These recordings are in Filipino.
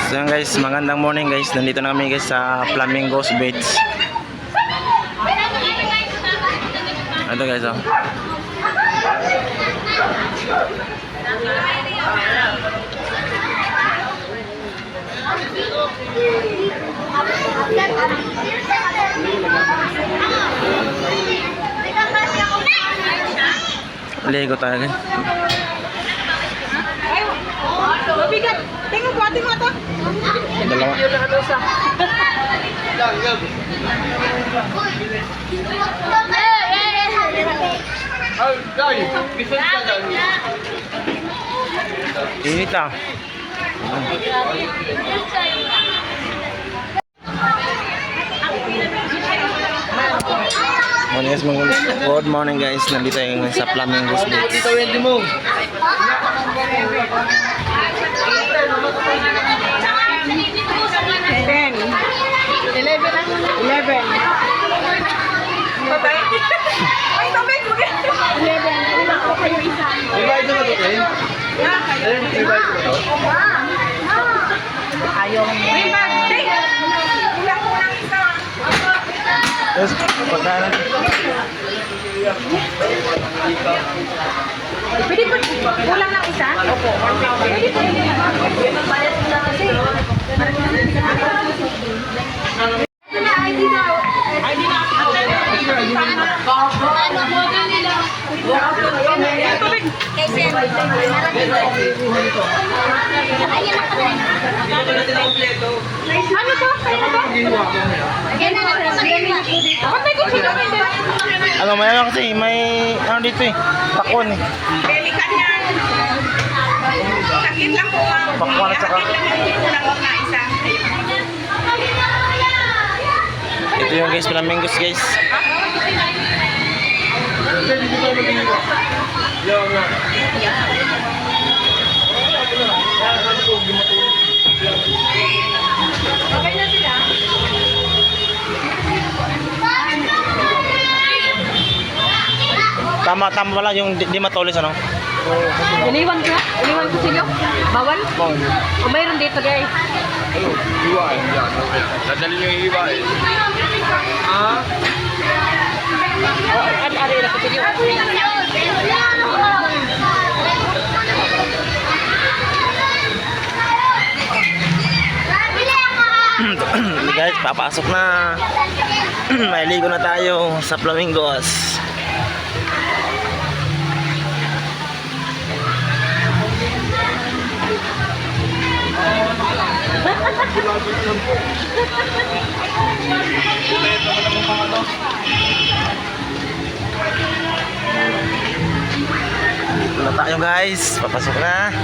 So yan guys, magandang morning guys. Nandito na kami guys sa Flamingos Beach. Ito guys oh. Ligo tayo guys. Mabigat. Tingnan po, ating mata. Dalawa. Init ah. Good morning guys. Nandito yung sa Flamingos Beach. Ten. 11 lang muna. 11. Patay. Ay, tubig. 11. Wala ko kayo isa. Revise ba ito, Ken? Revise ba ito? Ayaw mo. May bag. Wala ko lang isa. Yes, pagkain. Pwede po. Kulang lang isa? Opo. Pwede po. Magbayad ko lang kasi. ID na. ID na. Kasi ano to? Ano, mayroon kasi may ano dito eh. Pakwan eh. Delikat yan. Sakit lang po ang Pakwan at saka. sakit lang yung kulang na isa. Ito yung guys, Flamingos guys. Okay na sila? Tama pala yung di matulis ano. Iniwan ko na? Iniwan ko sa inyo? Bawal? O mayroon dito guys? Hiwain yan. Dadali nyo yung hiwain. Ah? Ano na ko sa inyo? Guys, papasok na. May ligo na tayo sa Flamingos. Dito na tayo guys, papasok na.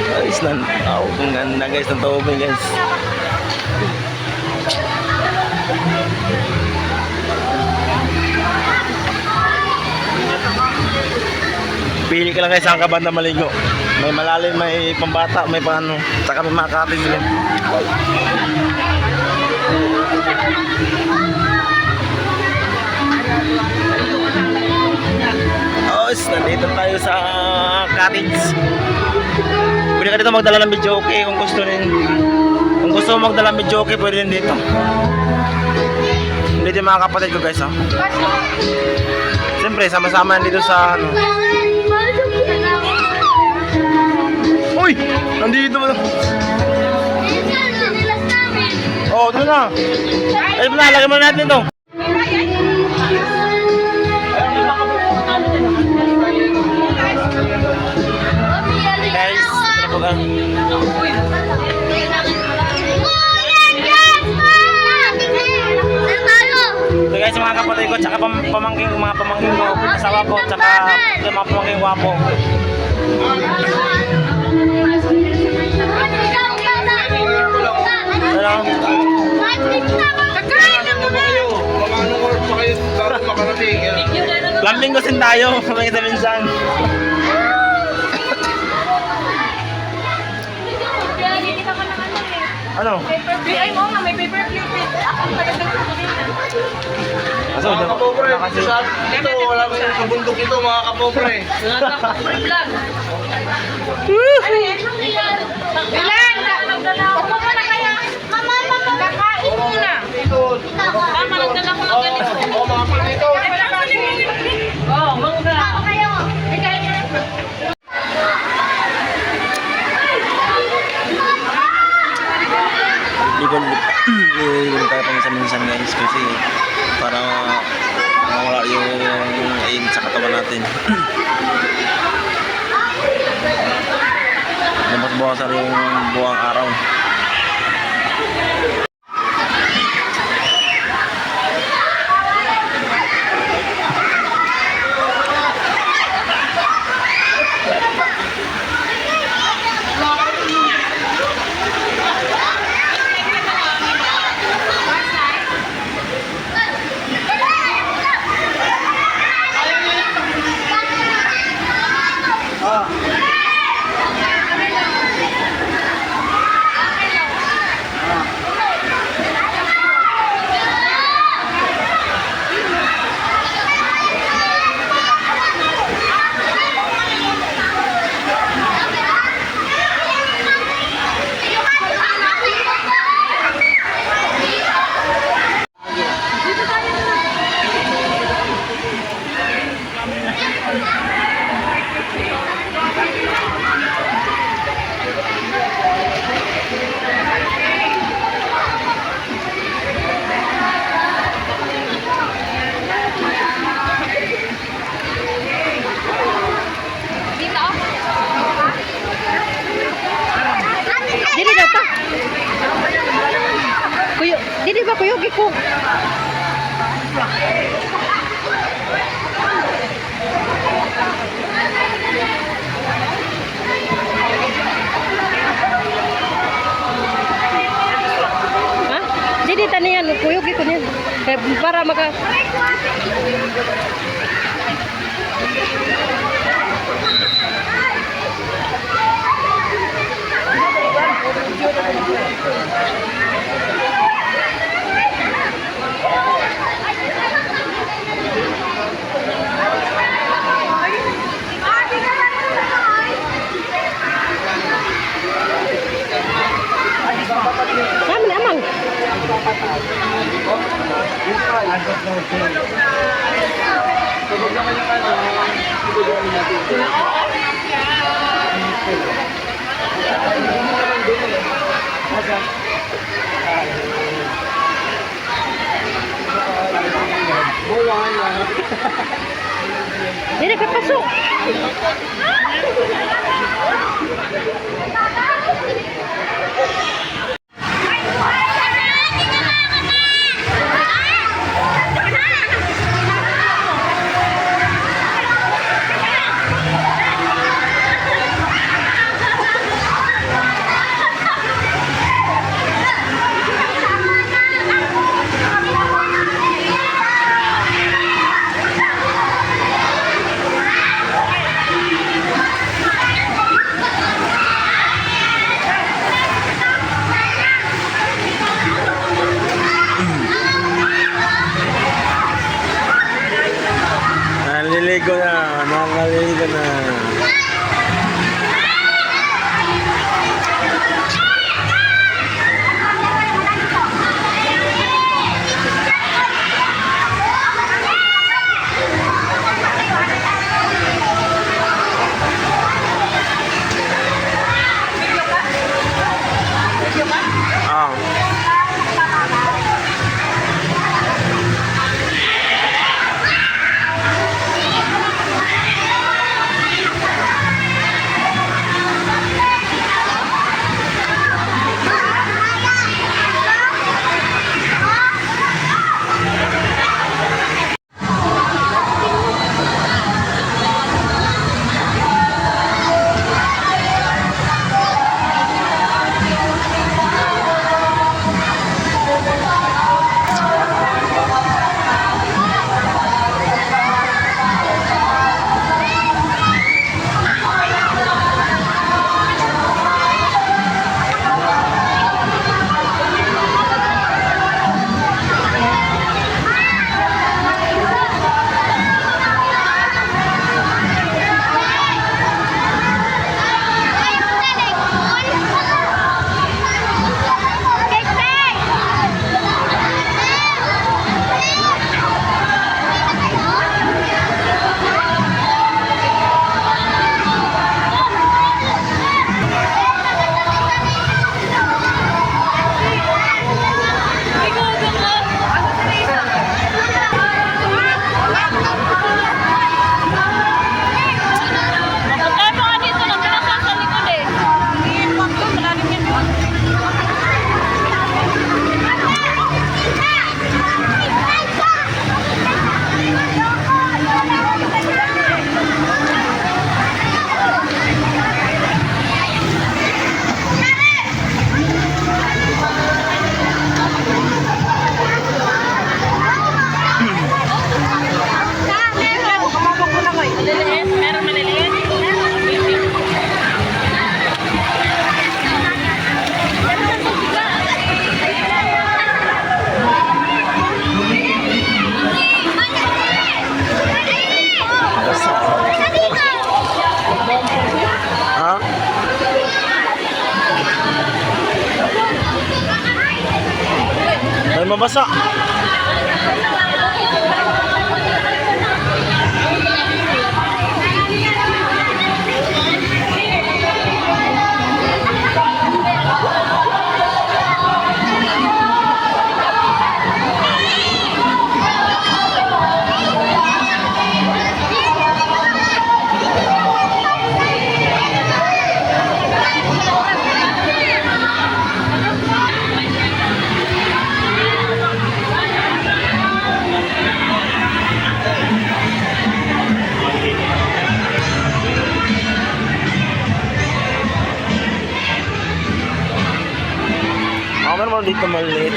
Guys, ang ganda guys ng tubig guys. Pili ka lang guys saan ka banda maligo. May malalim, may pambata, may paano, saka may mga cottage din. Nandito tayo sa cottage. Pwede ka dito magdala ng video okay kung gusto rin. Kung gusto mo magdala ng video okay, pwede rin dito. Hindi din mga kapatid ko guys. Siyempre, sama-sama dito sa ano. Uy! Nandito ba? Oh, ito na. Ay, lagyan mo natin ito. Guys, ano po ka? So guys, mga kapatid ko, tsaka mga pamangking ko, asawa ko, tsaka mga pamangking wapo. Ano? Mga anong oras pa kayo bago makarating? Flamingos din tayo, may isa minsan. Ano? Ay, mo nga, may paper clip. Ako talagang Aso, Mga kapobre, kasi ito, wala mo yung sa bundok ito, mga kapobre. vlog. Ano yan? Bilan! sariling buwang araw. Dili na ta. Kuyo, dili ba kuyo giko? Ha? Dili taniyan kuyo giko niyan. Para maka Aman, aman. Hindi nakapasok. mabasa. Meron mo dito maliit.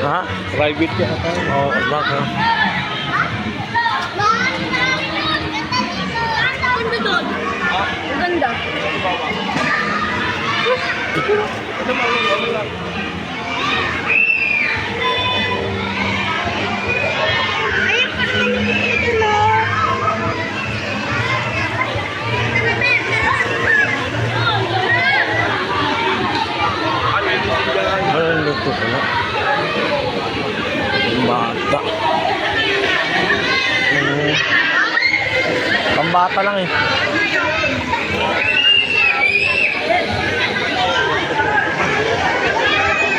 Ha? Private ka ata. Oo, baka. Ganda. Maliit ko pala. Bata. Pambata lang eh.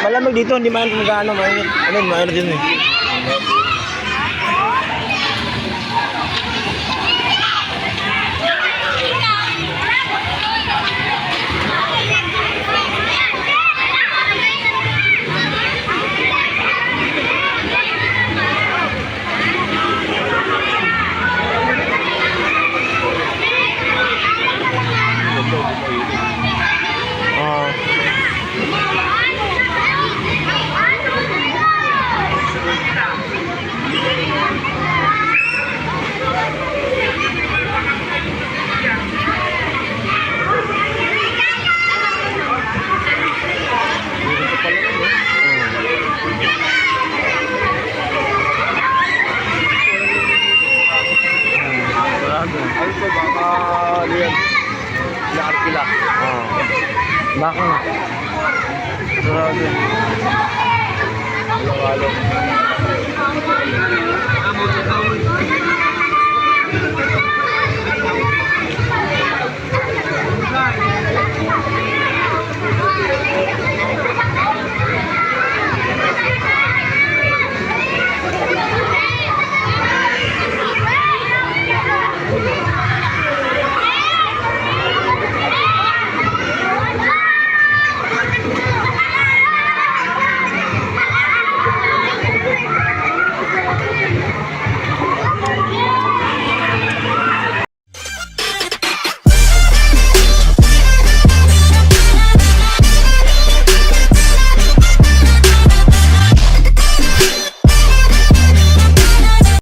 Malamig dito, hindi man magano, mainit. Ano, mainit din eh. Ano to, baka ano yan? Naarkila. Baka nga. Sarado. Walang-along.